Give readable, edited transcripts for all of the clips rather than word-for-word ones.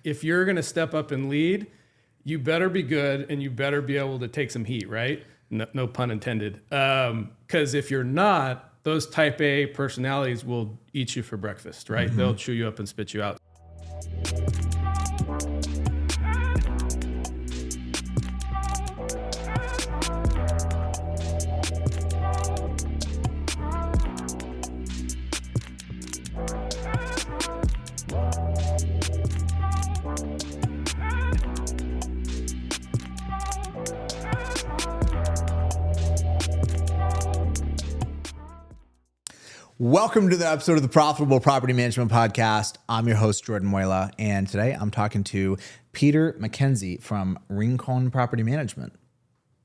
if you're going to step up and lead, you better be good and you better be able to take some heat, right? No pun intended. Because if you're not, those type A personalities will eat you for breakfast, right? Mm-hmm. They'll chew you up and spit you out. Welcome to the episode of the Profitable Property Management Podcast. I'm your host, Jordan Muela, and today I'm talking to Peter Mckenzie from Rincon Property Management.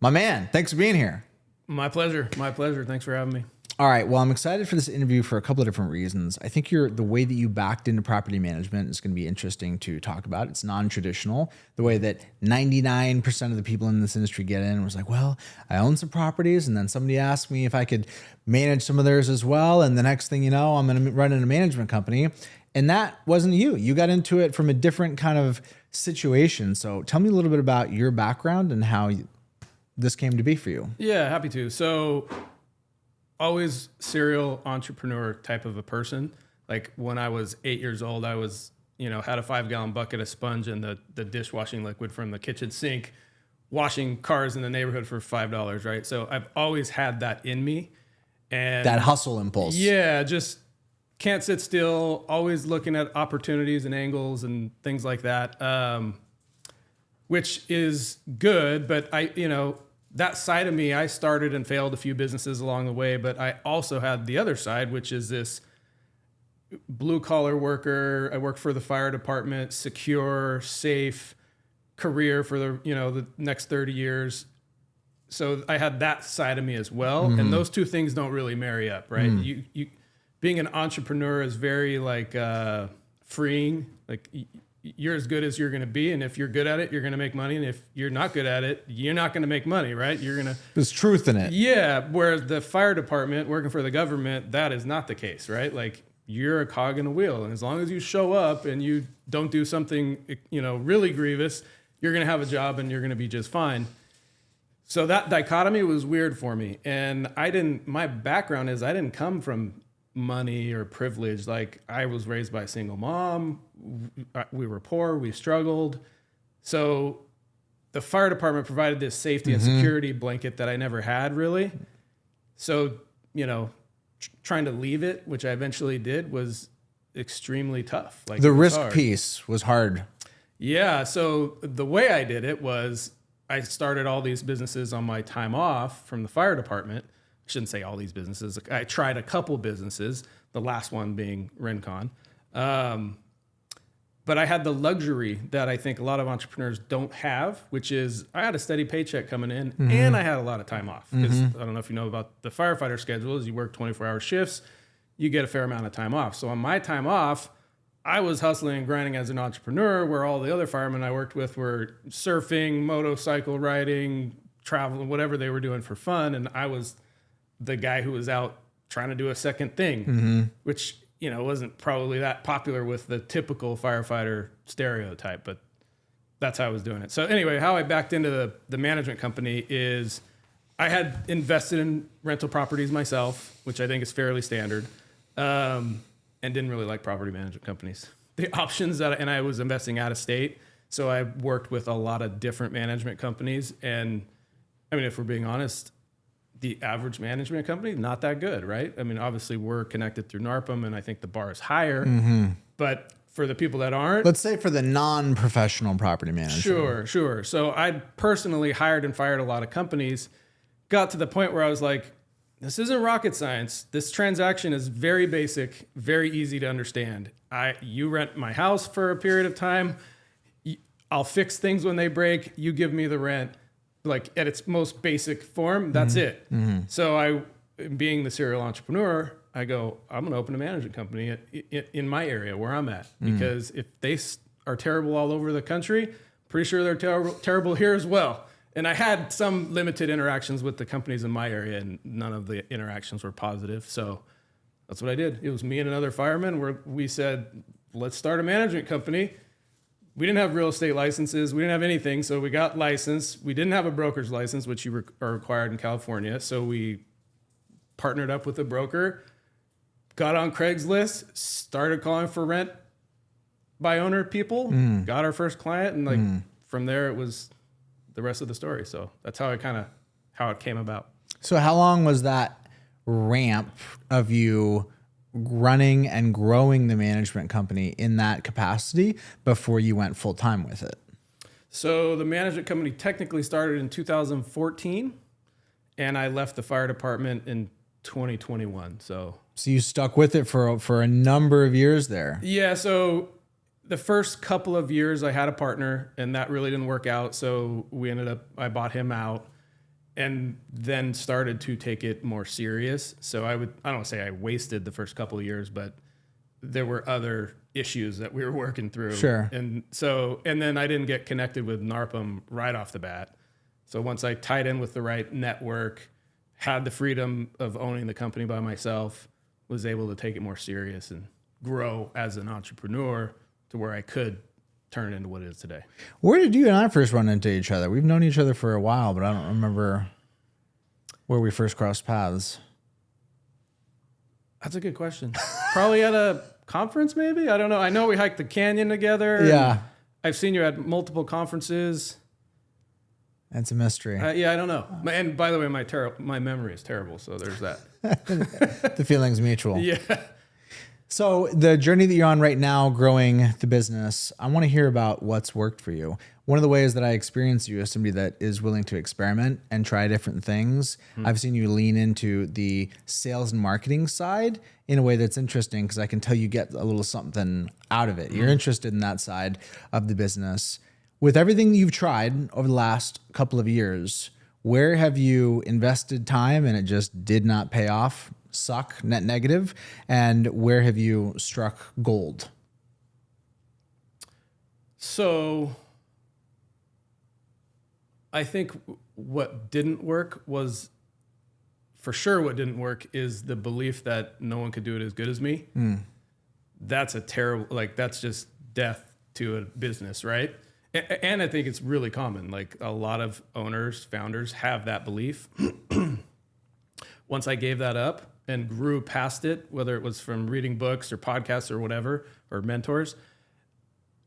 My man, thanks for being here. My pleasure. My pleasure. Thanks for having me. All right. Well, I'm excited for this interview for a couple of different reasons. I think the way that you backed into property management is going to be interesting to talk about. It's non-traditional. The way that 99% of the people in this industry get in was like, well, I own some properties, and then somebody asked me if I could manage some of theirs as well. And the next thing you know, I'm going to run in a management company. And that wasn't you. You got into it from a different kind of situation. So tell me a little bit about your background and how this came to be for you. Yeah, happy to. So always serial entrepreneur type of a person. Like when I was 8 years old, I was, had a 5-gallon bucket of sponge and the dishwashing liquid from the kitchen sink, washing cars in the neighborhood for $5, right? So I've always had that in me. And that hustle impulse. Yeah, just can't sit still, always looking at opportunities and angles and things like that, which is good. But that side of me, I started and failed a few businesses along the way, but I also had the other side, which is this blue collar worker. I worked for the fire department, secure, safe career for the next 30 years. So I had that side of me as well. Mm-hmm. And those two things don't really marry up, right? Mm. You being an entrepreneur is very freeing. Like you're as good as you're going to be. And if you're good at it, you're going to make money. And if you're not good at it, you're not going to make money, right? There's truth in it. Yeah. Whereas the fire department, working for the government, that is not the case, right? Like you're a cog in a wheel. And as long as you show up and you don't do something, really grievous, you're going to have a job and you're going to be just fine. So that dichotomy was weird for me. And my background is I didn't come from money or privilege. Like I was raised by a single mom. We were poor. We struggled. So the fire department provided this safety and security blanket that I never had really. So, trying to leave it, which I eventually did, was extremely tough. Like the risk piece was hard. Yeah. So the way I did it was I started all these businesses on my time off from the fire department. I shouldn't say all these businesses. I tried a couple businesses, the last one being Rincon. But I had the luxury that I think a lot of entrepreneurs don't have, which is I had a steady paycheck coming in and I had a lot of time off. Because I don't know if you know about the firefighter schedule is you work 24-hour shifts, you get a fair amount of time off. So on my time off, I was hustling and grinding as an entrepreneur where all the other firemen I worked with were surfing, motorcycle riding, traveling, whatever they were doing for fun. And I was the guy who was out trying to do a second thing, which, wasn't probably that popular with the typical firefighter stereotype, but that's how I was doing it. So anyway, how I backed into the management company is I had invested in rental properties myself, which I think is fairly standard. And didn't really like property management companies. The options and I was investing out of state. So I worked with a lot of different management companies. And I mean, if we're being honest, the average management company, not that good, right? I mean, obviously we're connected through NARPM and I think the bar is higher, but for the people that aren't. Let's say for the non-professional property manager. Sure. So I personally hired and fired a lot of companies, got to the point where I was like, this isn't rocket science. This transaction is very basic, very easy to understand. You rent my house for a period of time. I'll fix things when they break. You give me the rent, like at its most basic form. That's it. So being the serial entrepreneur, I go, I'm going to open a management company in my area where I'm at. Because if they are terrible all over the country, pretty sure they're terrible here as well. And I had some limited interactions with the companies in my area, and none of the interactions were positive. So that's what I did. It was me and another fireman where we said, let's start a management company. we didn't have real estate licenses. We didn't have anything. So we got licensed. We didn't have a broker's license, which you are required in California. So we partnered up with a broker, got on Craigslist, started calling for rent by owner people, got our first client. And like from there, it was the rest of the story. So that's how it came about. So how long was that ramp of you running and growing the management company in that capacity before you went full time with it? So the management company technically started in 2014, and I left the fire department in 2021. So you stuck with it for a number of years there. Yeah. So the first couple of years I had a partner, and that really didn't work out. So I bought him out, and then started to take it more serious. So I don't say I wasted the first couple of years, but there were other issues that we were working through. Sure. And then I didn't get connected with NARPM right off the bat. So once I tied in with the right network, had the freedom of owning the company by myself, was able to take it more serious and grow as an entrepreneur to where I could turn it into what it is today. Where did you and I first run into each other? We've known each other for a while, but I don't remember where we first crossed paths. That's a good question. Probably at a conference, maybe? I don't know. I know we hiked the canyon together. Yeah. I've seen you at multiple conferences. That's a mystery. Yeah, I don't know. And by the way, my memory is terrible, so there's that. The feeling's mutual. Yeah. So the journey that you're on right now, growing the business, I want to hear about what's worked for you. One of the ways that I experience you as somebody that is willing to experiment and try different things. I've seen you lean into the sales and marketing side in a way that's interesting because I can tell you get a little something out of it. You're interested in that side of the business. With everything that you've tried over the last couple of years, where have you invested time and it just did not pay off? Suck, net negative, and where have you struck gold? So I think what didn't work was, for sure what didn't work is the belief that no one could do it as good as me. That's a terrible, that's just death to a business, right? And I think it's really common. Like a lot of owners, founders have that belief. Once I gave that up and grew past it, whether it was from reading books or podcasts or whatever, or mentors,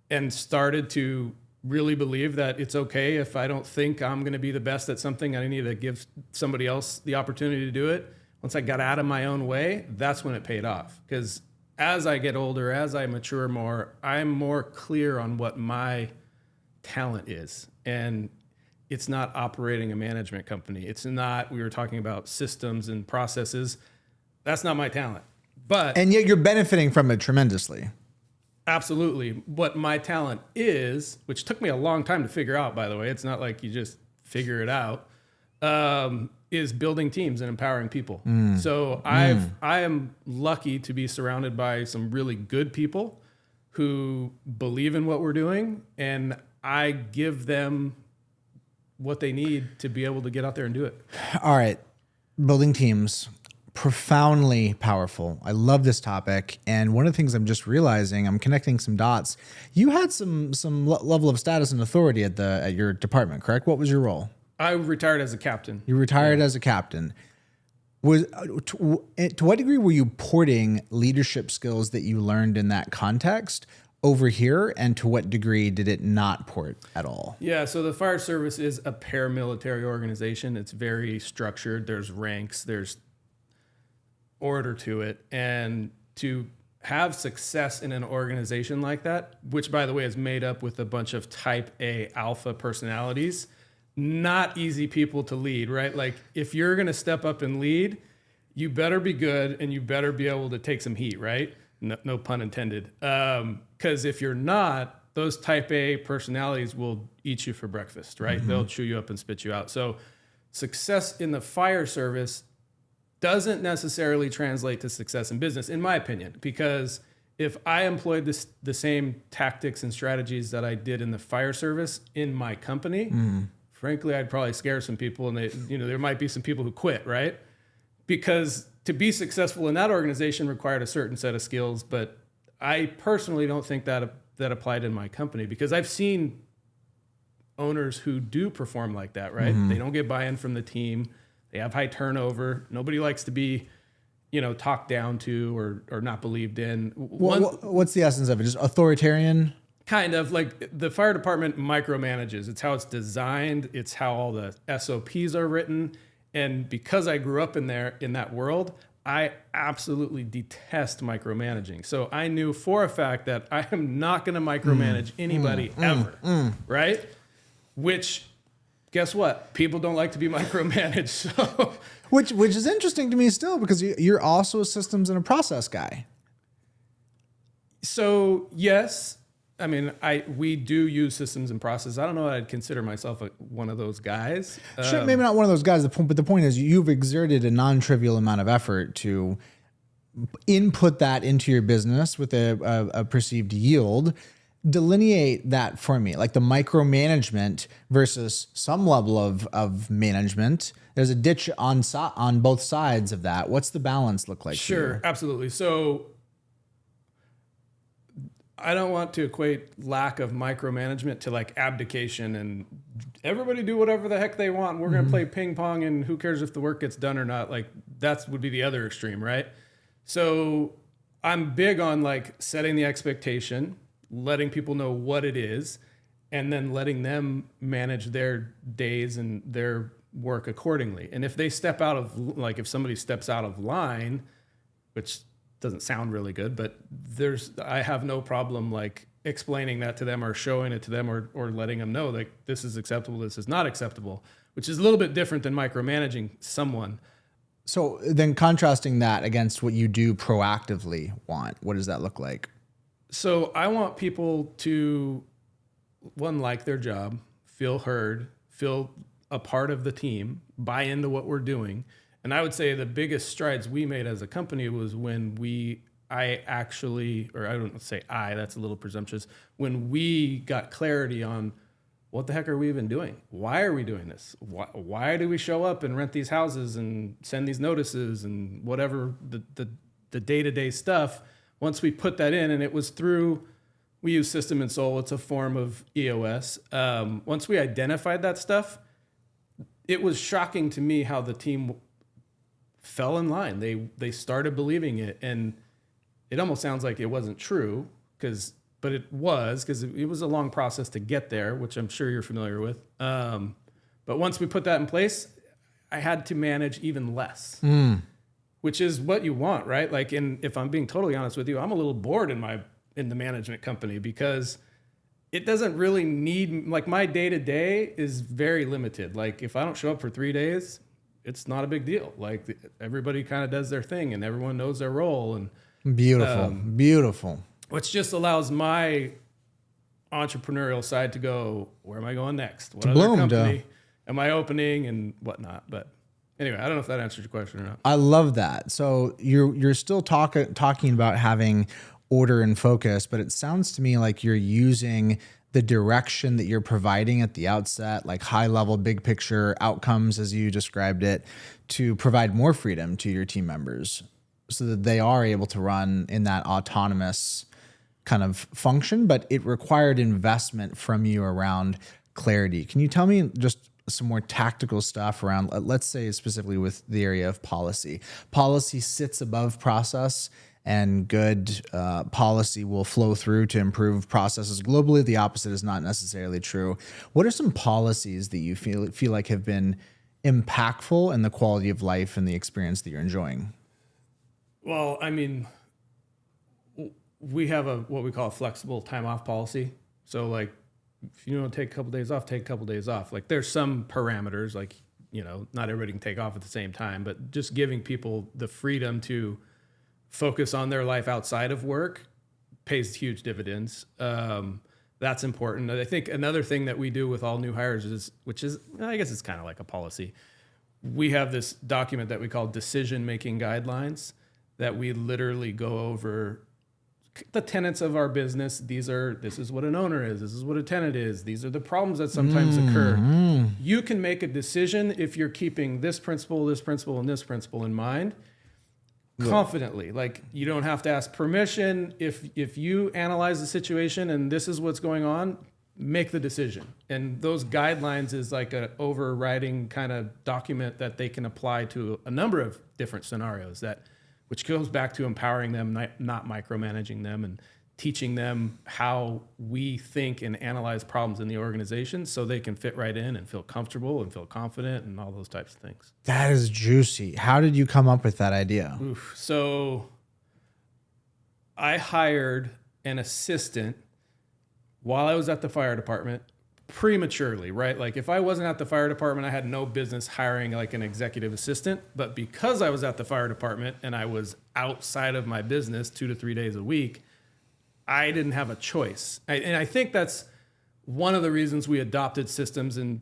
and started to really believe that it's okay if I don't think I'm going to be the best at something, I need to give somebody else the opportunity to do it. Once I got out of my own way, that's when it paid off. Because as I get older, as I mature more, I'm more clear on what my talent is. And it's not operating a management company. It's not, we were talking about systems and processes. That's not my talent. And yet you're benefiting from it tremendously. Absolutely. What my talent is, which took me a long time to figure out, by the way, it's not like you just figure it out, is building teams and empowering people. So I am lucky to be surrounded by some really good people who believe in what we're doing, and I give them what they need to be able to get out there and do it. All right. Building teams, profoundly powerful. I love this topic. And one of the things I'm just realizing, I'm connecting some dots. You had some level of status and authority at your department, correct? What was your role? I retired as a captain. You retired as a captain. To what degree were you porting leadership skills that you learned in that context over here, and to what degree did it not port at all? Yeah, so the fire service is a paramilitary organization. It's very structured. There's ranks, there's order to it. And to have success in an organization like that, which by the way is made up with a bunch of type A alpha personalities, not easy people to lead, right? Like if you're going to step up and lead, you better be good and you better be able to take some heat, right? No pun intended. Because if you're not, those type A personalities will eat you for breakfast, right? Mm-hmm. They'll chew you up and spit you out. So success in the fire service doesn't necessarily translate to success in business, in my opinion, because if I employed the same tactics and strategies that I did in the fire service in my company, frankly, I'd probably scare some people, and there might be some people who quit, right? Because to be successful in that organization required a certain set of skills, but I personally don't think that that applied in my company, because I've seen owners who do perform like that, right? They don't get buy-in from the team. They have high turnover. Nobody likes to be, talked down to or not believed in. What's the essence of it? Just authoritarian? Kind of like the fire department micromanages. It's how it's designed. It's how all the SOPs are written. And because I grew up in that world, I absolutely detest micromanaging. So I knew for a fact that I am not going to micromanage anybody ever, right? Which, guess what? People don't like to be micromanaged. So, which is interesting to me still, because you're also a systems and a process guy. So yes. I mean, we do use systems and process. I don't know that I'd consider myself one of those guys. Sure, maybe not one of those guys. But the point is, you've exerted a non-trivial amount of effort to input that into your business with a perceived yield. Delineate that for me, like the micromanagement versus some level of management. There's a ditch on both sides of that. What's the balance look like? Sure, absolutely. So I don't want to equate lack of micromanagement to like abdication and everybody do whatever the heck they want. We're going to play ping pong and who cares if the work gets done or not? Like that would be the other extreme, right? So I'm big on like setting the expectation, letting people know what it is, and then letting them manage their days and their work accordingly. And if they step out of, like if somebody steps out of line, which doesn't sound really good, but I have no problem like explaining that to them or showing it to them or letting them know like this is acceptable, this is not acceptable, which is a little bit different than micromanaging someone. So then contrasting that against what you do proactively want, what does that look like? So I want people to, one, like their job, feel heard, feel a part of the team, buy into what we're doing. And I would say the biggest strides we made as a company was when that's a little presumptuous, when we got clarity on what the heck are we even doing? Why are we doing this? Why do we show up and rent these houses and send these notices and whatever the day-to-day stuff? Once we put that in, and it was through, we use System and Soul, it's a form of EOS. Once we identified that stuff, it was shocking to me how the team fell in line. They started believing it, and it almost sounds like it wasn't true, but it was, because it was a long process to get there, which I'm sure you're familiar with. But once we put that in place, I had to manage even less, which is what you want, right? Like, if I'm being totally honest with you, I'm a little bored in the management company, because it doesn't really need, like, my day-to-day is very limited. Like, if I don't show up for 3 days, it's not a big deal. Like, everybody kind of does their thing and everyone knows their role. And Beautiful. which just allows my entrepreneurial side to go, where am I going next? What other company am I opening and whatnot? But anyway, I don't know if that answers your question or not. I love that. So you're still talking about having order and focus, but it sounds to me like you're using the direction that you're providing at the outset, like high level, big picture outcomes, as you described it, to provide more freedom to your team members so that they are able to run in that autonomous kind of function, but it required investment from you around clarity. Can you tell me just some more tactical stuff around, let's say specifically with the area of policy? Policy sits above process, and good policy will flow through to improve processes globally. The opposite is not necessarily true. What are some policies that you feel like have been impactful in the quality of life and the experience that you're enjoying? Well, I mean, we have what we call a flexible time off policy. So like, if you want to take a couple days off, take a couple days off. Like, there's some parameters, like, not everybody can take off at the same time, but just giving people the freedom to focus on their life outside of work pays huge dividends. That's important. I think another thing that we do with all new hires I guess it's kind of like a policy. We have this document that we call decision-making guidelines that we literally go over the tenets of our business. This is what an owner is. This is what a tenant is. These are the problems that sometimes occur. You can make a decision if you're keeping this principle, and this principle in mind. confidently. Like, you don't have to ask permission. If you analyze the situation and this is what's going on, make the decision. And those guidelines is like an overriding kind of document that they can apply to a number of different scenarios, which goes back to empowering them, not micromanaging them, and teaching them how we think and analyze problems in the organization so they can fit right in and feel comfortable and feel confident and all those types of things. That is juicy. How did you come up with that idea? So I hired an assistant while I was at the fire department prematurely, right? Like, if I wasn't at the fire department, I had no business hiring like an executive assistant. But because I was at the fire department and I was outside of my business 2 to 3 days a week, I didn't have a choice. And I think that's one of the reasons we adopted systems and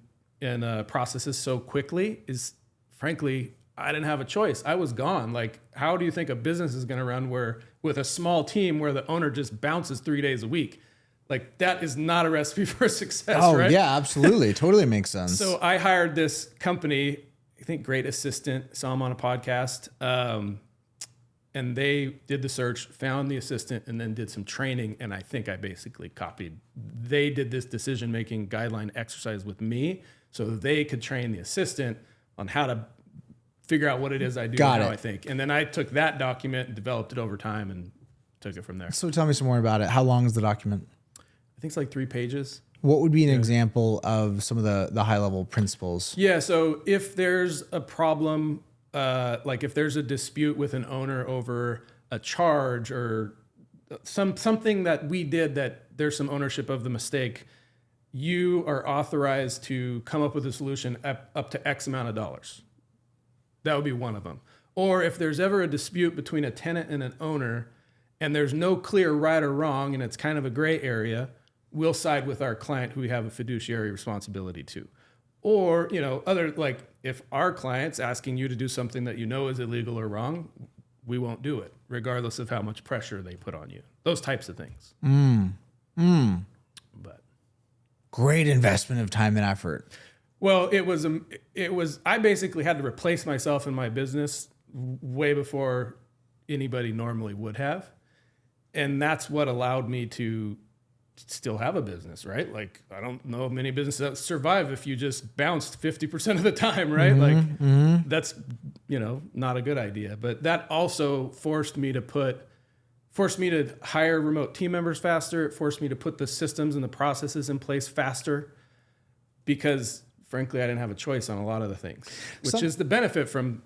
processes so quickly is, frankly, I didn't have a choice. I was gone. Like, how do you think a business is going to run with a small team where the owner just bounces 3 days a week? Like, that is not a recipe for success, right? Oh, yeah, absolutely. Totally makes sense. So I hired this company, I think great assistant, saw him on a podcast, and they did the search, found the assistant, and then did some training, and I think I basically copied. They did this decision-making guideline exercise with me so they could train the assistant on how to figure out what it is I do and how I think. And then I took that document and developed it over time and took it from there. So tell me some more about it. How long is the document? I think it's like 3 pages. What would be an example of some of the high level principles? Yeah. So if there's a problem, like if there's a dispute with an owner over a charge or something that we did that there's some ownership of the mistake, you are authorized to come up with a solution up to X amount of dollars. That would be one of them. Or if there's ever a dispute between a tenant and an owner and there's no clear right or wrong and it's kind of a gray area, we'll side with our client who we have a fiduciary responsibility to. Or, like if our client's asking you to do something that you know is illegal or wrong, we won't do it, regardless of how much pressure they put on you. Those types of things. But great investment of time and effort. Well, it was, I basically had to replace myself in my business way before anybody normally would have. And that's what allowed me to still have a business, right? Like, I don't know many businesses that survive if you just bounced 50% of the time, right? That's, not a good idea. But that also forced me to hire remote team members faster. It forced me to put the systems and the processes in place faster because, frankly, I didn't have a choice on a lot of the things, which is the benefit from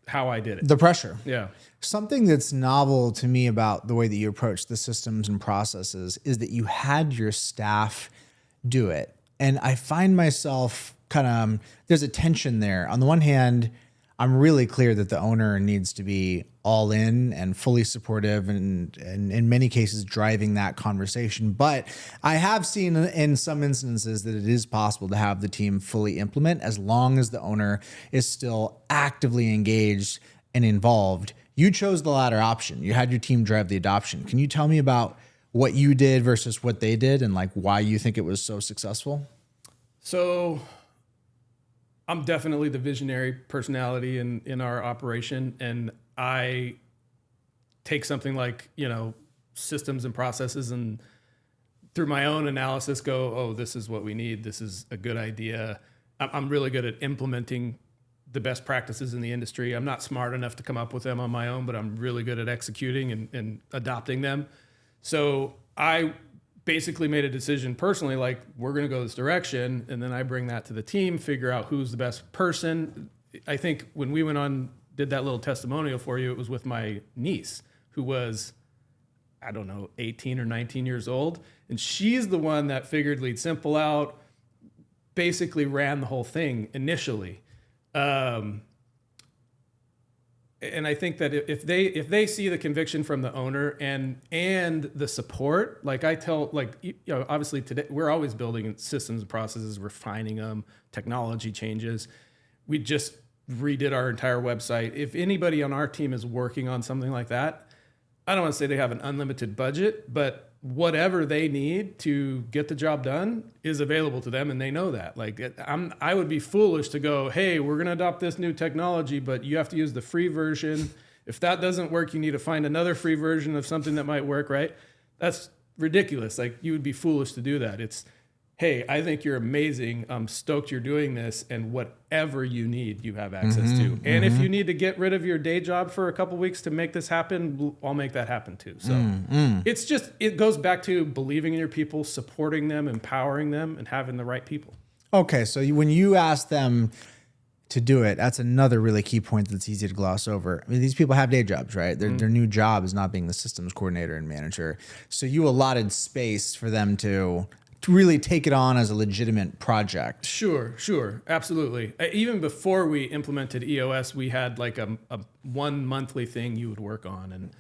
how I did it. The pressure. Yeah. Something that's novel to me about the way that you approach the systems and processes is that you had your staff do it. And I find myself there's a tension there. On the one hand, I'm really clear that the owner needs to be all in and fully supportive and in many cases driving that conversation. But I have seen in some instances that it is possible to have the team fully implement as long as the owner is still actively engaged and involved. You chose the latter option. You had your team drive the adoption. Can you tell me about what you did versus what they did and like why you think it was so successful? So I'm definitely the visionary personality in our operation. And I take something like, systems and processes and through my own analysis go, oh, this is what we need. This is a good idea. I'm really good at implementing the best practices in the industry. I'm not smart enough to come up with them on my own, but I'm really good at executing and adopting them. So I basically made a decision personally, like we're going to go this direction. And then I bring that to the team, figure out who's the best person. I think when we went on, did that little testimonial for you, it was with my niece who was, 18 or 19 years old. And she's the one that figured Lead Simple out, basically ran the whole thing initially. And I think that if they see the conviction from the owner and the support, like I tell, obviously today we're always building systems and processes, refining them, technology changes. We just redid our entire website. If anybody on our team is working on something like that, I don't want to say they have an unlimited budget, but whatever they need to get the job done is available to them, and they know that. I would be foolish to go, hey, we're going to adopt this new technology, but you have to use the free version. If that doesn't work, you need to find another free version of something that might work, right? That's ridiculous. Like, you would be foolish to do that. It's, hey, I think you're amazing. I'm stoked you're doing this, and whatever you need, you have access to. And if you need to get rid of your day job for a couple weeks to make this happen, I'll make that happen too. So it's just, it goes back to believing in your people, supporting them, empowering them, and having the right people. Okay, so when you ask them to do it, that's another really key point that's easy to gloss over. I mean, these people have day jobs, right? Their new job is not being the systems coordinator and manager. So you allotted space for them to really take it on as a legitimate project. Sure, absolutely. Even before we implemented EOS, we had like a one monthly thing you would work on, and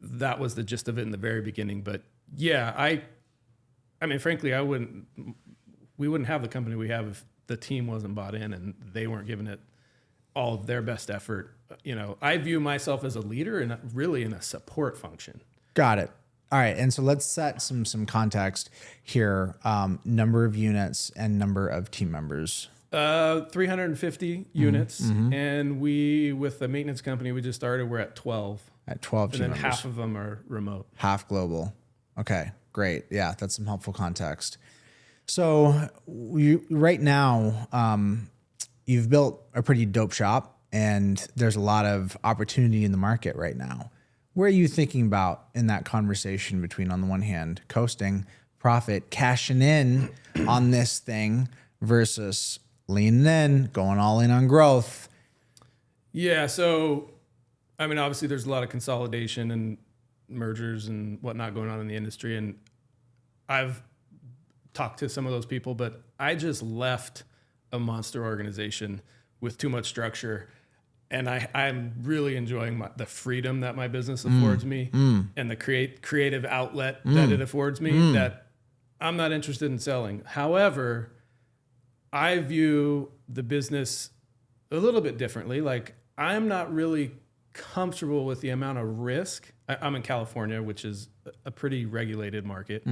that was the gist of it in the very beginning. But yeah, I mean, frankly, we wouldn't have the company we have if the team wasn't bought in and they weren't giving it all of their best effort. You know, I view myself as a leader and really in a support function. Got it. All right, and so let's set some context here. Number of units and number of team members. 350 units, and we, with the maintenance company we just started, we're at 12. At 12 team members. And then half of them are remote. Half global. Okay, great. Yeah, that's some helpful context. So right now, you've built a pretty dope shop, and there's a lot of opportunity in the market right now. Where are you thinking about in that conversation between, on the one hand, coasting, profit, cashing in on this thing versus leaning in, going all in on growth? Yeah. So, I mean, obviously there's a lot of consolidation and mergers and whatnot going on in the industry. And I've talked to some of those people, but I just left a monster organization with too much structure. And I'm really enjoying the freedom that my business affords me and the creative outlet that it affords me that I'm not interested in selling. However, I view the business a little bit differently. Like, I'm not really comfortable with the amount of risk. I'm in California, which is a pretty regulated market.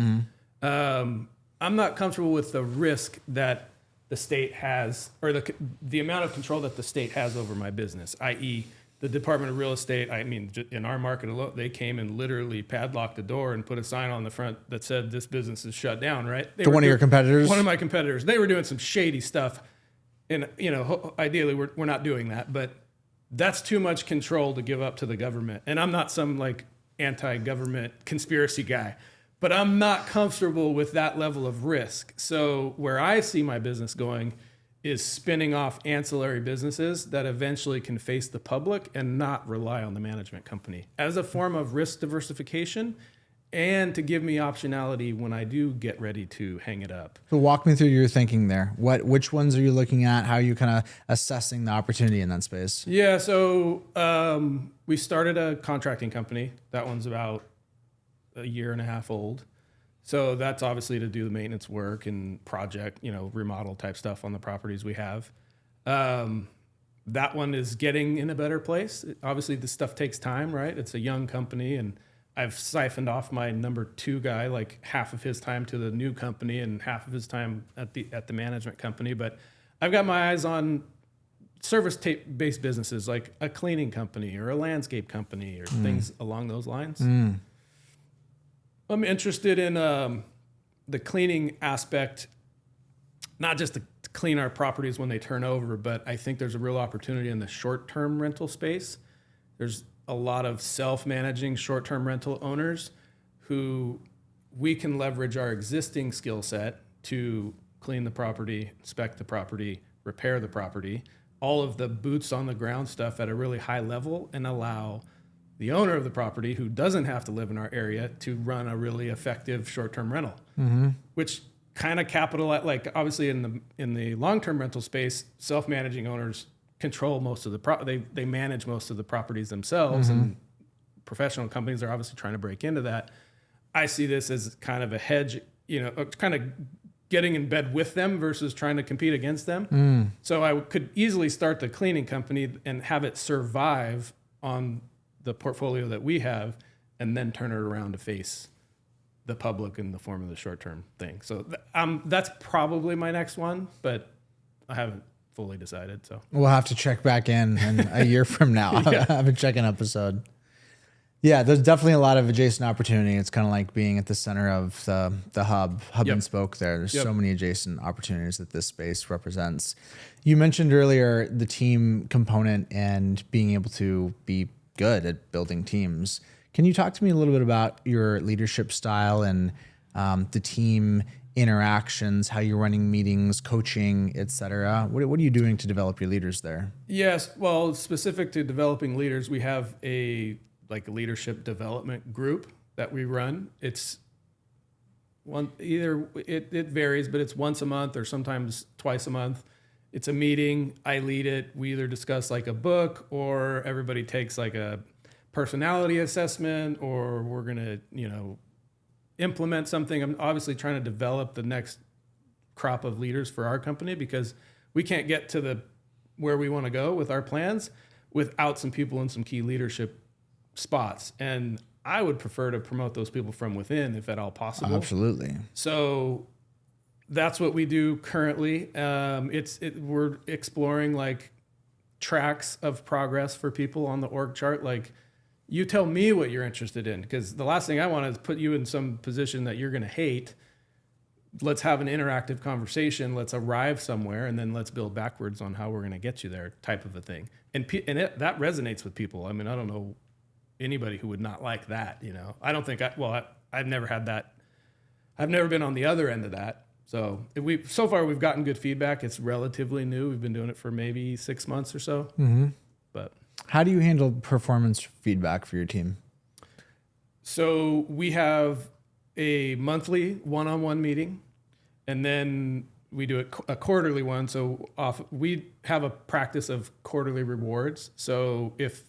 I'm not comfortable with the risk that the state has, or the amount of control that the state has over my business, i.e. the Department of Real Estate. I mean, in our market alone, they came and literally padlocked the door and put a sign on the front that said this business is shut down, right? One of your competitors? One of my competitors. They were doing some shady stuff. And, you know, ideally we're not doing that, but that's too much control to give up to the government. And I'm not some like anti-government conspiracy guy, but I'm not comfortable with that level of risk. So where I see my business going is spinning off ancillary businesses that eventually can face the public and not rely on the management company as a form of risk diversification and to give me optionality when I do get ready to hang it up. So walk me through your thinking there. Which ones are you looking at? How are you kind of assessing the opportunity in that space? Yeah, so we started a contracting company. That one's about a year and a half old. So that's obviously to do the maintenance work and project, you know, remodel type stuff on the properties we have. That one is getting in a better place. Obviously, this stuff takes time, right? It's a young company, and I've siphoned off my number 2 guy, like half of his time to the new company and half of his time at the management company. But I've got my eyes on service-based businesses like a cleaning company or a landscape company or things along those lines. I'm interested in the cleaning aspect, not just to clean our properties when they turn over, but I think there's a real opportunity in the short-term rental space. There's a lot of self-managing short-term rental owners who we can leverage our existing skill set to clean the property, inspect the property, repair the property, all of the boots on the ground stuff at a really high level, and allow the owner of the property who doesn't have to live in our area to run a really effective short-term rental, which kind of like obviously in the long-term rental space, self-managing owners control most of the they manage most of the properties themselves, and professional companies are obviously trying to break into that. I see this as kind of a hedge, you know, kind of getting in bed with them versus trying to compete against them. So I could easily start the cleaning company and have it survive on the portfolio that we have, and then turn it around to face the public in the form of the short-term thing. So that's probably my next one, but I haven't fully decided. So We'll have to check back in a year from now. Have a check-in episode. Yeah, there's definitely a lot of adjacent opportunity. It's kind of like being at the center of the hub and spoke there. There's so many adjacent opportunities that this space represents. You mentioned earlier the team component and being able to be good at building teams. Can you talk to me a little bit about your leadership style and the team interactions, how you're running meetings, coaching, et cetera? What are you doing to develop your leaders there? Yes, well, specific to developing leaders, we have a leadership development group that we run. It's it varies, but it's once a month or sometimes twice a month. It's a meeting. I lead it. We either discuss like a book, or everybody takes like a personality assessment, or we're going to, implement something. I'm obviously trying to develop the next crop of leaders for our company, because we can't get to where we want to go with our plans without some people in some key leadership spots. And I would prefer to promote those people from within, if at all possible. Absolutely. So that's what we do currently. We're exploring like tracks of progress for people on the org chart. Like, you tell me what you're interested in, because the last thing I want is put you in some position that you're going to hate. Let's have an interactive conversation. Let's arrive somewhere, and then let's build backwards on how we're going to get you there, type of a thing. And that resonates with people. I mean, I don't know anybody who would not like that. I don't think I've never had that. I've never been on the other end of that. So so far we've gotten good feedback. It's relatively new. We've been doing it for maybe 6 months or so. Mm-hmm. But how do you handle performance feedback for your team? So we have a monthly one-on-one meeting, and then we do a quarterly one. So we have a practice of quarterly rewards. So if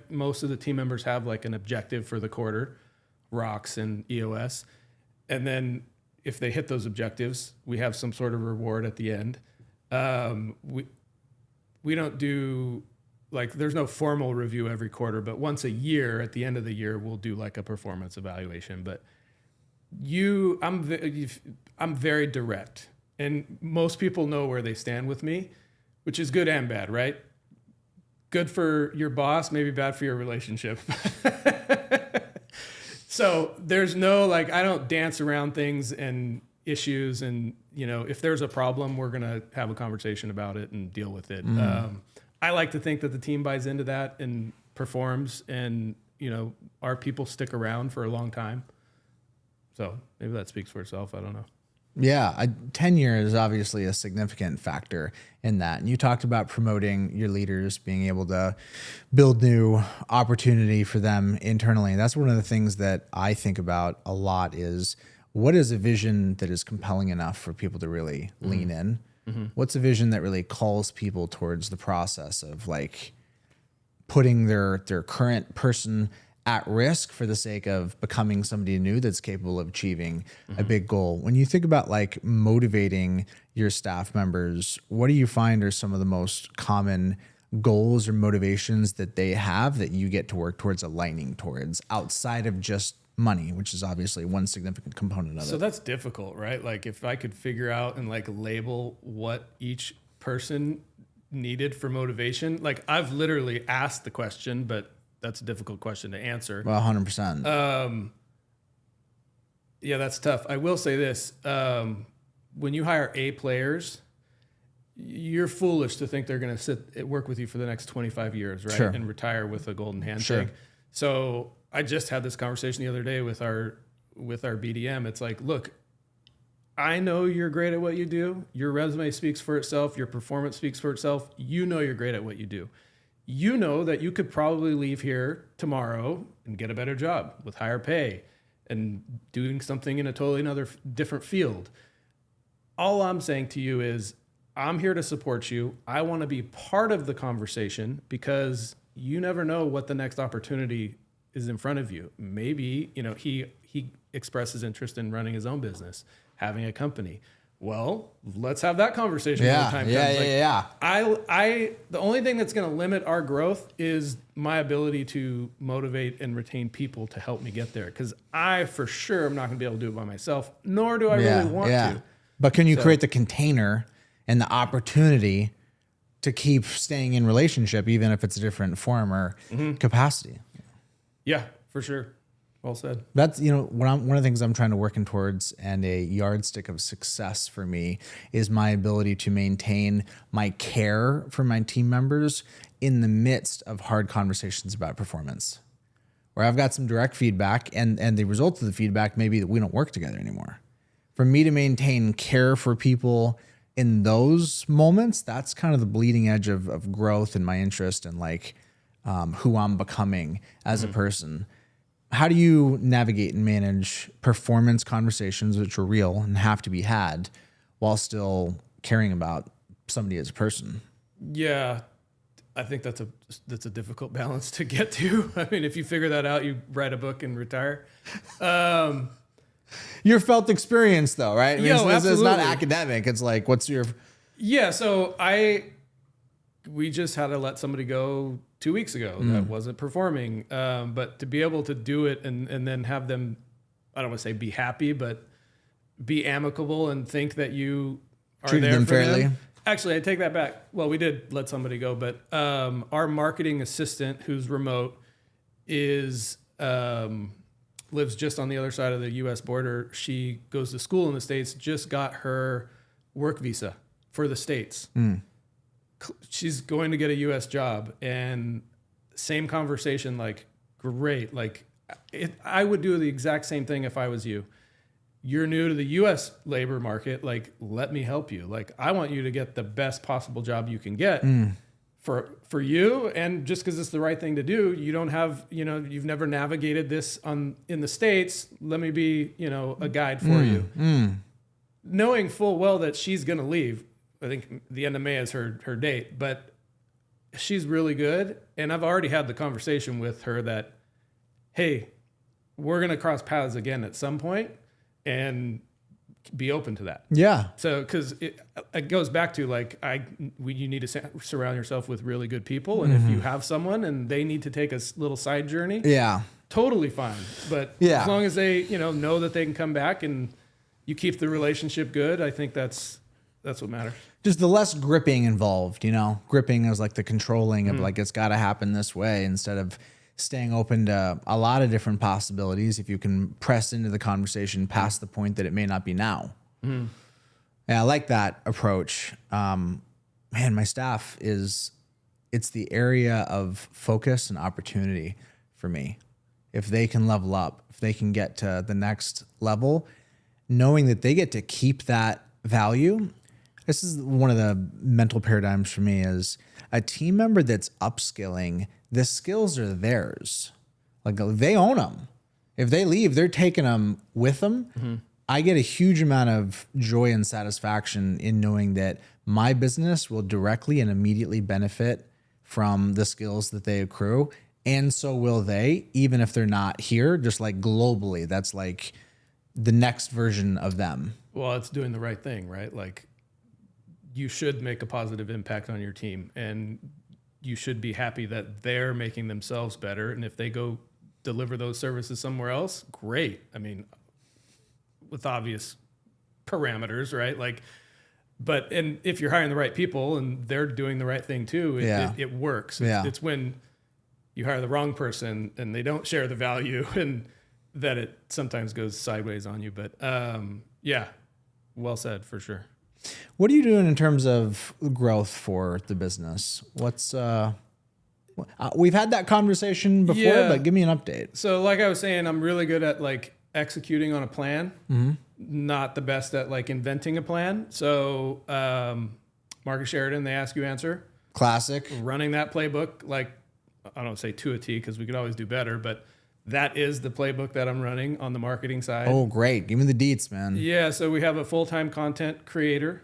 most of the team members have like an objective for the quarter, ROCs and EOS, and then if they hit those objectives, we have some sort of reward at the end. We don't do there's no formal review every quarter, but once a year, at the end of the year, we'll do like a performance evaluation. But I'm very direct, and most people know where they stand with me, which is good and bad, right? Good for your boss, maybe bad for your relationship. So there's no, I don't dance around things and issues. And, if there's a problem, we're going to have a conversation about it and deal with it. I like to think that the team buys into that and performs, and, our people stick around for a long time. So maybe that speaks for itself. I don't know. Yeah, tenure is obviously a significant factor in that. And you talked about promoting your leaders, being able to build new opportunity for them internally. That's one of the things that I think about a lot is, what is a vision that is compelling enough for people to really lean in? Mm-hmm. What's a vision that really calls people towards the process of putting their current person at risk for the sake of becoming somebody new that's capable of achieving a big goal? When you think about motivating your staff members, what do you find are some of the most common goals or motivations that they have that you get to work towards aligning towards, outside of just money, which is obviously one significant component of it? So that's difficult, right? If I could figure out and label what each person needed for motivation, I've literally asked the question, but that's a difficult question to answer. Well, 100%. Yeah, that's tough. I will say this. When you hire A players, you're foolish to think they're going to work with you for the next 25 years, right? Sure. And retire with a golden handshake. Sure. So I just had this conversation the other day with our BDM. It's look, I know you're great at what you do. Your resume speaks for itself. Your performance speaks for itself. You know you're great at what you do. You know that you could probably leave here tomorrow and get a better job with higher pay and doing something in a totally different field. All I'm saying to you is, I'm here to support you. I want to be part of the conversation, because you never know what the next opportunity is in front of you. Maybe, he expresses interest in running his own business, having a company. Well, let's have that conversation when the time comes. Yeah. The only thing that's going to limit our growth is my ability to motivate and retain people to help me get there. Because I, for sure, am not going to be able to do it by myself, nor do I really want to. But can you create the container and the opportunity to keep staying in relationship, even if it's a different form or capacity. Yeah, for sure. Well said. That's, you know, one of the things I'm trying to working towards, and a yardstick of success for me is my ability to maintain my care for my team members in the midst of hard conversations about performance, where I've got some direct feedback and the results of the feedback may be that we don't work together anymore. For me to maintain care for people in those moments, that's kind of the bleeding edge of growth and my interest and like who I'm becoming as a person. How do you navigate and manage performance conversations, which are real and have to be had, while still caring about somebody as a person? Yeah, I think that's a difficult balance to get to. I mean, if you figure that out, you write a book and retire. Your felt experience, though, right? I mean, absolutely. It's not academic. It's like, what's your... Yeah, so we just had to let somebody go 2 weeks ago that wasn't performing. But to be able to do it and then have them, I don't want to say be happy, but be amicable and think that you are Treated there them for fairly. them. Actually, I take that back. Well, we did let somebody go, but our marketing assistant, who's remote, lives just on the other side of the U.S. border. She goes to school in the States, just got her work visa for the States. She's going to get a U.S. job, and same conversation, like, great. Like, I would do the exact same thing if I was you. You're new to the U.S. labor market. Like, let me help you. Like, I want you to get the best possible job you can get for you. And just because it's the right thing to do, you don't have, you've never navigated this in the States. Let me be, a guide for you. Knowing full well that she's going to leave. I think the end of May is her date, but she's really good. And I've already had the conversation with her that, hey, we're going to cross paths again at some point, and be open to that. Yeah. So, because it goes back to like, you need to surround yourself with really good people. And if you have someone and they need to take a little side journey, totally fine. But as long as they, know that they can come back and you keep the relationship good, I think that's what matters. Just the less gripping involved, gripping is like the controlling of like, it's got to happen this way, instead of staying open to a lot of different possibilities. If you can press into the conversation past the point that it may not be now. Yeah, I like that approach. Man, my staff it's the area of focus and opportunity for me. If they can level up, if they can get to the next level, knowing that they get to keep that value. This is one of the mental paradigms for me, is a team member that's upskilling. The skills are theirs. Like, they own them. If they leave, they're taking them with them. I get a huge amount of joy and satisfaction in knowing that my business will directly and immediately benefit from the skills that they accrue. And so will they, even if they're not here, just like globally. That's like the next version of them. Well, it's doing the right thing, right? Like, you should make a positive impact on your team, and you should be happy that they're making themselves better. And if they go deliver those services somewhere else, great. I mean, with obvious parameters, right? Like, and if you're hiring the right people and they're doing the right thing too, it works. It's when you hire the wrong person and they don't share the value, and that it sometimes goes sideways on you. But well said, for sure. What are you doing in terms of growth for the business? What's we've had that conversation before, but give me an update. So like I was saying, I'm really good at like executing on a plan, not the best at like inventing a plan. So Marcus Sheridan, they ask you answer. Classic. Running that playbook, like, I don't say to a T because we could always do better, but that is the playbook that I'm running on the marketing side. Oh, great. Give me the deets, man. Yeah, so we have a full-time content creator,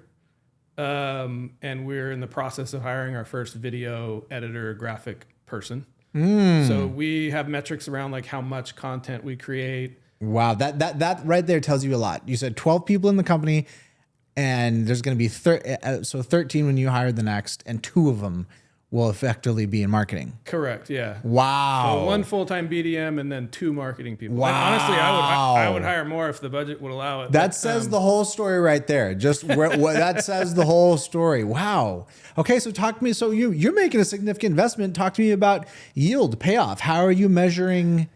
and we're in the process of hiring our first video editor, graphic person. So we have metrics around like how much content we create. Wow, that right there tells you a lot. You said 12 people in the company, and there's going to be 13 when you hire the next, and 2 of them will effectively be in marketing. Correct. Yeah. Wow. So 1 full-time BDM and then 2 marketing people. Wow. And honestly, I would hire more if the budget would allow it. That says the whole story right there. Just that says the whole story. Wow. Okay, so talk to me. So you're making a significant investment. Talk to me about yield, payoff. How are you measuring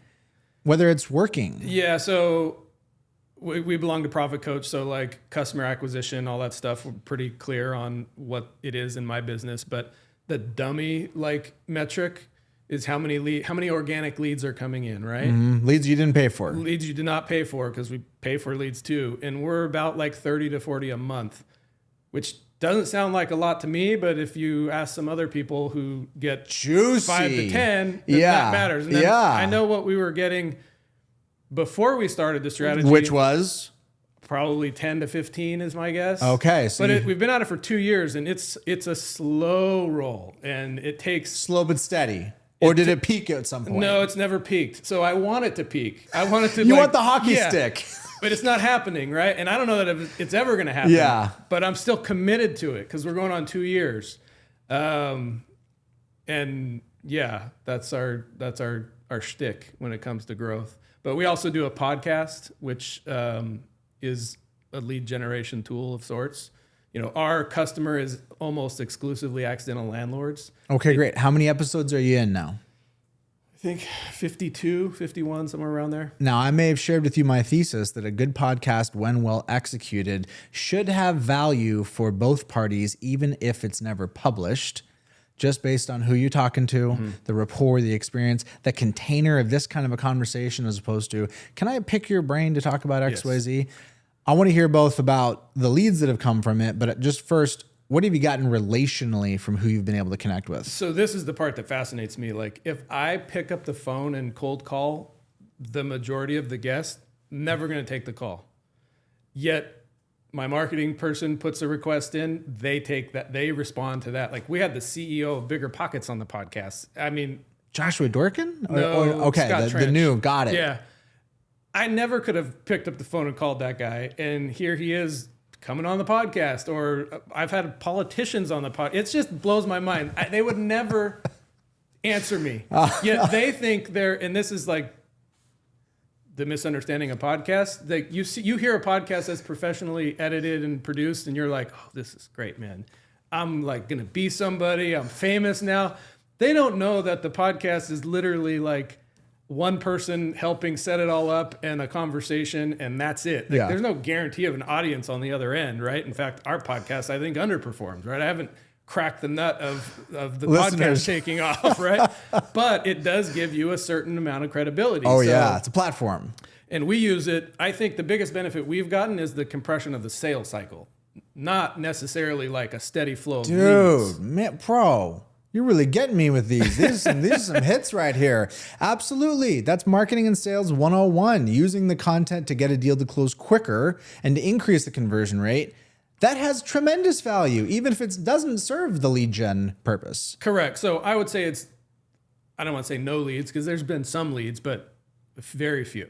whether it's working? Yeah. So we belong to Profit Coach. So like customer acquisition, all that stuff, we're pretty clear on what it is in my business. But the dummy like metric is how many organic leads are coming in, right? Leads you didn't pay for. Leads you did not pay for, because we pay for leads too. And we're about like 30 to 40 a month, which doesn't sound like a lot to me, but if you ask some other people who get Juicy. 5 to 10, then that matters. And then Yeah. I know what we were getting before we started the strategy. Which was? Probably 10 to 15 is my guess. Okay. So we've been at it for 2 years, and it's a slow roll, and it takes... slow but steady. Or did it peak at some point? No, it's never peaked. So I want it to peak. I want it to... You want the hockey stick. But it's not happening, right? And I don't know that it's ever going to happen. Yeah. But I'm still committed to it because we're going on 2 years. And yeah, that's our shtick when it comes to growth. But we also do a podcast, which is a lead generation tool of sorts. You know, our customer is almost exclusively accidental landlords. Okay, great. How many episodes are you in now? I think 52, 51, somewhere around there. Now, I may have shared with you my thesis that a good podcast, when well executed, should have value for both parties, even if it's never published, just based on who you're talking to, the rapport, the experience, the container of this kind of a conversation, as opposed to, can I pick your brain to talk about X, Y, Z? I want to hear both about the leads that have come from it, but just first, what have you gotten relationally from who you've been able to connect with? So this is the part that fascinates me. Like, if I pick up the phone and cold call, the majority of the guests, never going to take the call. Yet my marketing person puts a request in, they respond to that. Like, we had the CEO of Bigger Pockets on the podcast. I mean, Joshua Dorkin? No, okay, Scott the Trench. new, got it. Yeah. I never could have picked up the phone and called that guy. And here he is coming on the podcast. Or I've had politicians on the podcast. It just blows my mind. They would never answer me. Yet they think and this is like the misunderstanding of podcasts. Like, you hear a podcast that's professionally edited and produced, and you're like, oh, this is great, man. I'm like going to be somebody. I'm famous now. They don't know that the podcast is literally like one person helping set it all up and a conversation, and that's it. Like, there's no guarantee of an audience on the other end, right? In fact, our podcast, I think, underperforms, right? I haven't cracked the nut of the podcast taking off, right? But it does give you a certain amount of credibility. Oh, yeah. It's a platform. And we use it. I think the biggest benefit we've gotten is the compression of the sales cycle, not necessarily like a steady flow of leads. Dude, man, bro. You're really getting me with these. These are some hits right here. Absolutely. That's marketing and sales 101. Using the content to get a deal to close quicker and to increase the conversion rate. That has tremendous value, even if it doesn't serve the lead gen purpose. Correct. So I would say I don't want to say no leads, because there's been some leads, but very few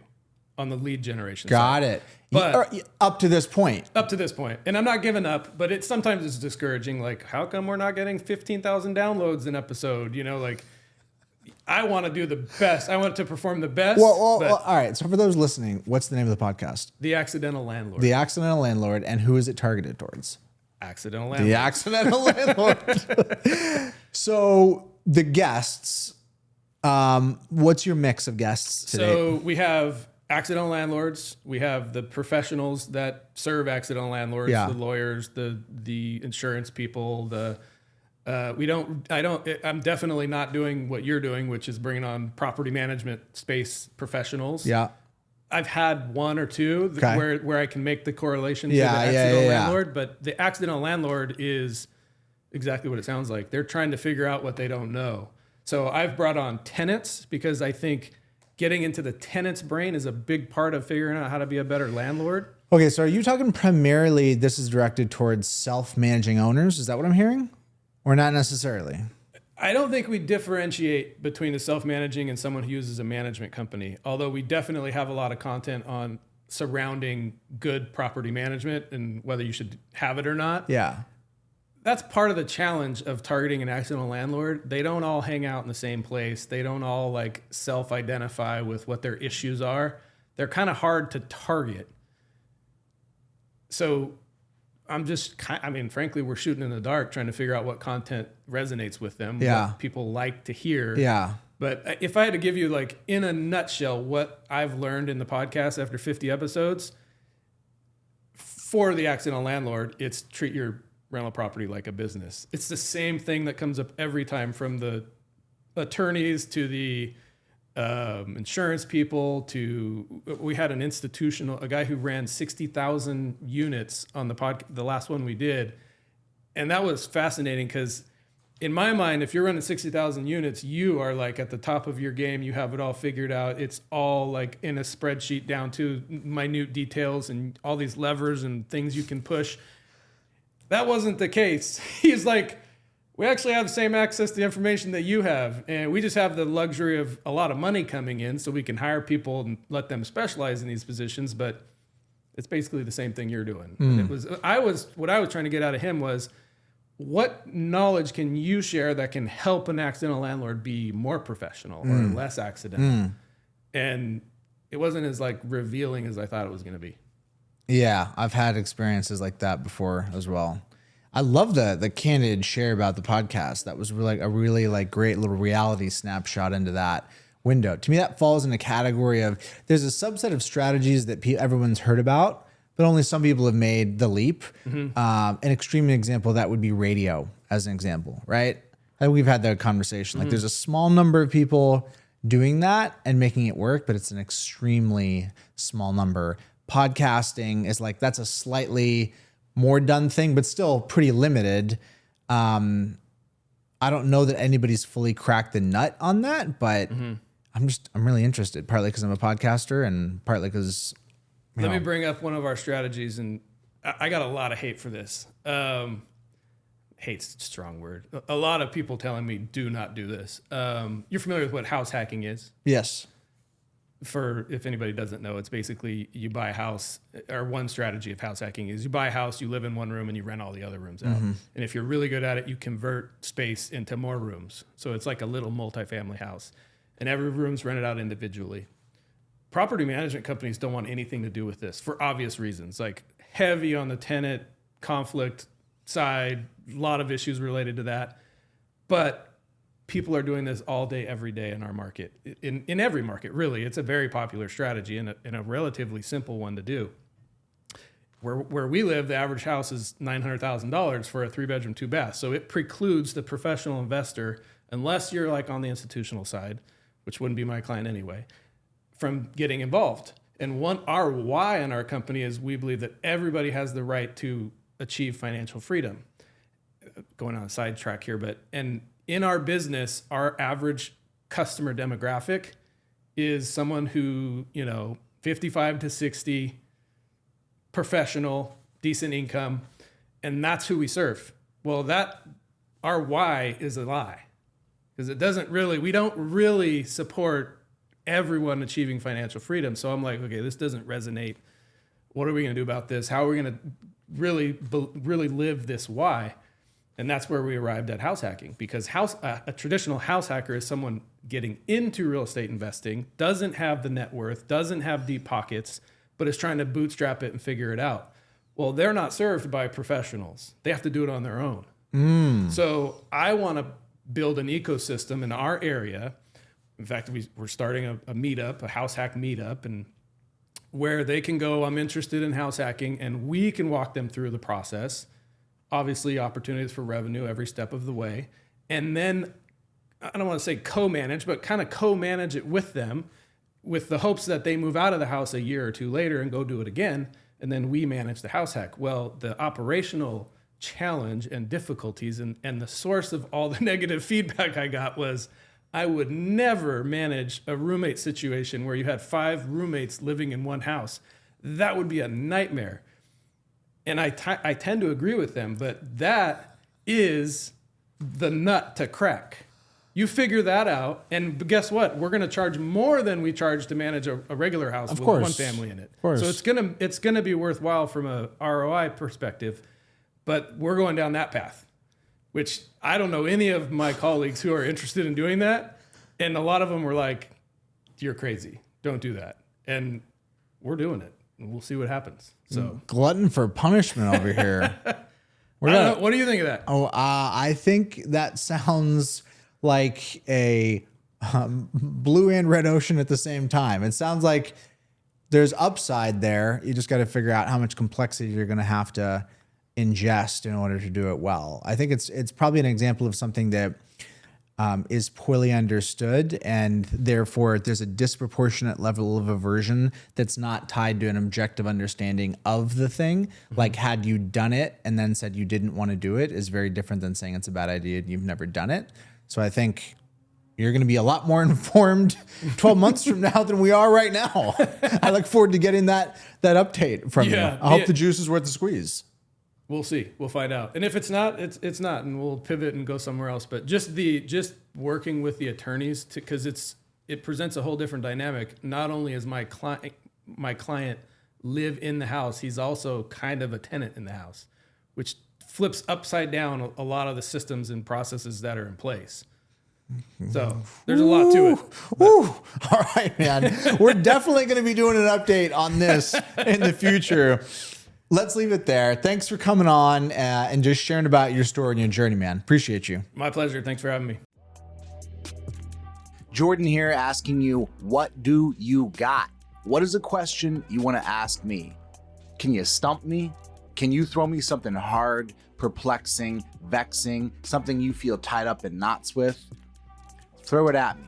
on the lead generation side. Got it. But up to this point. Up to this point. And I'm not giving up, but sometimes it's discouraging. Like, how come we're not getting 15,000 downloads an episode? You know, like, I want to do the best. I want it to perform the best. Well, all right. So for those listening, what's the name of the podcast? The Accidental Landlord. The Accidental Landlord. And who is it targeted towards? Accidental Landlord. The Accidental Landlord. So the guests, what's your mix of guests today? So we have accidental landlords. We have the professionals that serve accidental landlords, the lawyers, the insurance people, I'm definitely not doing what you're doing, which is bringing on property management space professionals. Yeah. I've had one or two where I can make the correlation to the accidental landlord, but the accidental landlord is exactly what it sounds like. They're trying to figure out what they don't know. So I've brought on tenants, because I think getting into the tenant's brain is a big part of figuring out how to be a better landlord. Okay, so are you talking primarily this is directed towards self-managing owners? Is that what I'm hearing? Or not necessarily? I don't think we differentiate between a self-managing and someone who uses a management company, although we definitely have a lot of content on surrounding good property management and whether you should have it or not. Yeah. that's part of the challenge of targeting an accidental landlord. They don't all hang out in the same place. They don't all like self-identify with what their issues are. They're kind of hard to target. So frankly, we're shooting in the dark trying to figure out what content resonates with them, what people like to hear. Yeah. But if I had to give you, like, in a nutshell, what I've learned in the podcast after 50 episodes, for the accidental landlord, it's treat your rental property like a business. It's the same thing that comes up every time, from the attorneys to the insurance people to, we had a guy who ran 60,000 units on the last one we did. And that was fascinating because in my mind, if you're running 60,000 units, you are like at the top of your game. You have it all figured out. It's all like in a spreadsheet down to minute details and all these levers and things you can push. That wasn't the case. He's like, we actually have the same access to the information that you have. And we just have the luxury of a lot of money coming in so we can hire people and let them specialize in these positions. But it's basically the same thing you're doing. And what I was trying to get out of him was, what knowledge can you share that can help an accidental landlord be more professional or less accidental? And it wasn't as like revealing as I thought it was going to be. Yeah, I've had experiences like that before as well. I love the candid share about the podcast. That was really, a really like great little reality snapshot into that window. To me, that falls in a category of, there's a subset of strategies that everyone's heard about, but only some people have made the leap. An extreme example of that would be radio, as an example, right? I think we've had that conversation. Like, there's a small number of people doing that and making it work, but it's an extremely small number. Podcasting is like, that's a slightly more done thing, but still pretty limited. I don't know that anybody's fully cracked the nut on that, but I'm really interested, partly because I'm a podcaster and partly because Let me bring up one of our strategies, and I got a lot of hate for this. Hate's a strong word. A lot of people telling me, do not do this. You're familiar with what house hacking is? Yes. If anybody doesn't know, it's basically you buy a house, or one strategy of house hacking is you buy a house, you live in one room, and you rent all the other rooms out. And if you're really good at it, you convert space into more rooms. So it's like a little multifamily house, and every room's rented out individually. Property management companies don't want anything to do with this for obvious reasons, like heavy on the tenant conflict side, a lot of issues related to that. But people are doing this all day, every day in our market, in every market, really. It's a very popular strategy and a relatively simple one to do. Where we live, the average house is $900,000 for a 3-bedroom, 2-bath. So it precludes the professional investor, unless you're like on the institutional side, which wouldn't be my client anyway, from getting involved. And our why in our company is we believe that everybody has the right to achieve financial freedom. Going on a sidetrack here, and in our business, our average customer demographic is someone who, 55 to 60, professional, decent income, and that's who we serve. Well, our why is a lie, because we don't really support everyone achieving financial freedom. So I'm like, okay, this doesn't resonate. What are we going to do about this? How are we going to really live this why? And that's where we arrived at house hacking, because a traditional house hacker is someone getting into real estate investing, doesn't have the net worth, doesn't have deep pockets, but is trying to bootstrap it and figure it out. Well, they're not served by professionals. They have to do it on their own. So I want to build an ecosystem in our area. In fact, we're starting a meetup, a house hack meetup, and where they can go, I'm interested in house hacking, and we can walk them through the process. Obviously, opportunities for revenue every step of the way. And then, I don't want to say co-manage, but kind of co-manage it with them, with the hopes that they move out of the house a year or two later and go do it again, and then we manage the house hack. Well, the operational challenge and difficulties and the source of all the negative feedback I got was, I would never manage a roommate situation where you had 5 roommates living in one house. That would be a nightmare. And I tend to agree with them, but that is the nut to crack. You figure that out, and guess what? We're going to charge more than we charge to manage a regular house with one family in it. So it's gonna be worthwhile from a ROI perspective, but we're going down that path. which I don't know any of my colleagues who are interested in doing that. And a lot of them were like, you're crazy. Don't do that. And we're doing it. And we'll see what happens. So glutton for punishment over here. What do you think of that? I think that sounds like a blue and red ocean at the same time. It sounds like there's upside there. You just got to figure out how much complexity you're going to have to ingest in order to do it well. I think it's probably an example of something that is poorly understood, and therefore there's a disproportionate level of aversion that's not tied to an objective understanding of the thing. Like, had you done it and then said you didn't want to do it is very different than saying it's a bad idea and you've never done it. So I think you're going to be a lot more informed 12 months from now than we are right now. I look forward to getting that update from you. I hope the juice is worth the squeeze. We'll see. We'll find out. And if it's not, it's not, and we'll pivot and go somewhere else. But just working with the attorneys, because it presents a whole different dynamic. Not only is my client live in the house, he's also kind of a tenant in the house, which flips upside down a lot of the systems and processes that are in place. So there's a lot to it. All right, man. We're definitely going to be doing an update on this in the future. Let's leave it there. Thanks for coming on and just sharing about your story and your journey, man. Appreciate you. My pleasure. Thanks for having me. Jordan here, asking you, what do you got? What is a question you want to ask me? Can you stump me? Can you throw me something hard, perplexing, vexing, something you feel tied up in knots with? Throw it at me.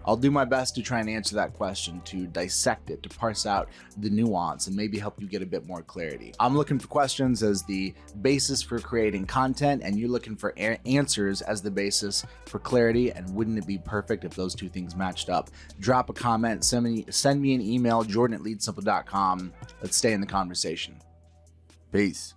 I'll do my best to try and answer that question, to dissect it, to parse out the nuance and maybe help you get a bit more clarity. I'm looking for questions as the basis for creating content, and you're looking for answers as the basis for clarity. And wouldn't it be perfect if those two things matched up? Drop a comment, send me an email, jordan@leadsimple.com. Let's stay in the conversation. Peace.